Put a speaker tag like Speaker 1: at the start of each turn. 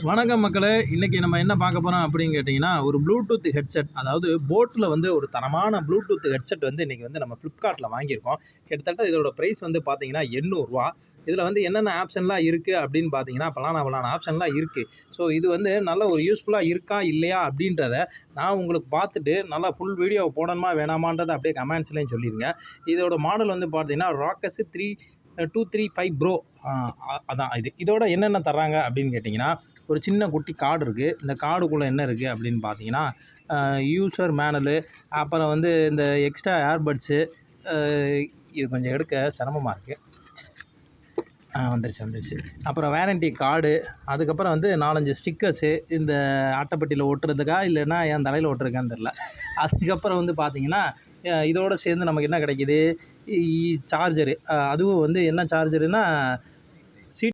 Speaker 1: வணக்கம் மக்களே, இன்றைக்கி நம்ம என்ன பார்க்க போகிறோம் அப்படின்னு கேட்டிங்கன்னா, ஒரு ப்ளூடூத் ஹெட்செட். அதாவது போட்டில் வந்து ஒரு தரமான ப்ளூடூத் ஹெட்செட் வந்து இன்றைக்கி வந்து நம்ம ஃப்ளிப்கார்ட்டில் வாங்கியிருக்கோம். கிட்டத்தட்ட இதோட ப்ரைஸ் வந்து பார்த்தீங்கன்னா ரூ. 800. இதில் வந்து என்னென்ன ஆப்ஷன்லாம் இருக்குது அப்படின்னு பார்த்தீங்கன்னா, பலான ஆப்ஷன்லாம் இருக்குது. ஸோ இது வந்து நல்ல ஒரு யூஸ்ஃபுல்லாக இருக்கா இல்லையா அப்படின்றத நான் உங்களுக்கு பார்த்துட்டு நல்லா ஃபுல் வீடியோ போடணுமா வேணாமான்றதை அப்படியே கமெண்ட்ஸ்லேயும் சொல்லிடுங்க. இதோட மாடல் வந்து பார்த்தீங்கன்னா ராக்கர்ஸ் 235 ப்ரோ. அதான் இதோட என்னென்ன தர்றாங்க அப்படின்னு கேட்டிங்கன்னா, ஒரு சின்ன குட்டி கார்டு இருக்குது. இந்த கார்டுக்குள்ளே என்ன இருக்குது அப்படின்னு பார்த்தீங்கன்னா, யூசர் மேனுவலு, அப்புறம் வந்து இந்த எக்ஸ்ட்ரா ஏர்பட்ஸு. இது கொஞ்சம் எடுக்க சிரமமாக இருக்குது. வந்துருச்சு. அப்புறம் வேரண்டி கார்டு, அதுக்கப்புறம் வந்து 4-5 ஸ்டிக்கர்ஸு, இந்த அட்டைப்பெட்டியில் ஒட்டுறதுக்கா இல்லைன்னா என் தலையில் ஒட்டுறதுக்கான்னு தெரில. அதுக்கப்புறம் வந்து பார்த்திங்கன்னா, இதோடு சேர்ந்து நமக்கு என்ன கிடைக்கிது, சார்ஜரு. அதுவும் வந்து என்ன சார்ஜருன்னா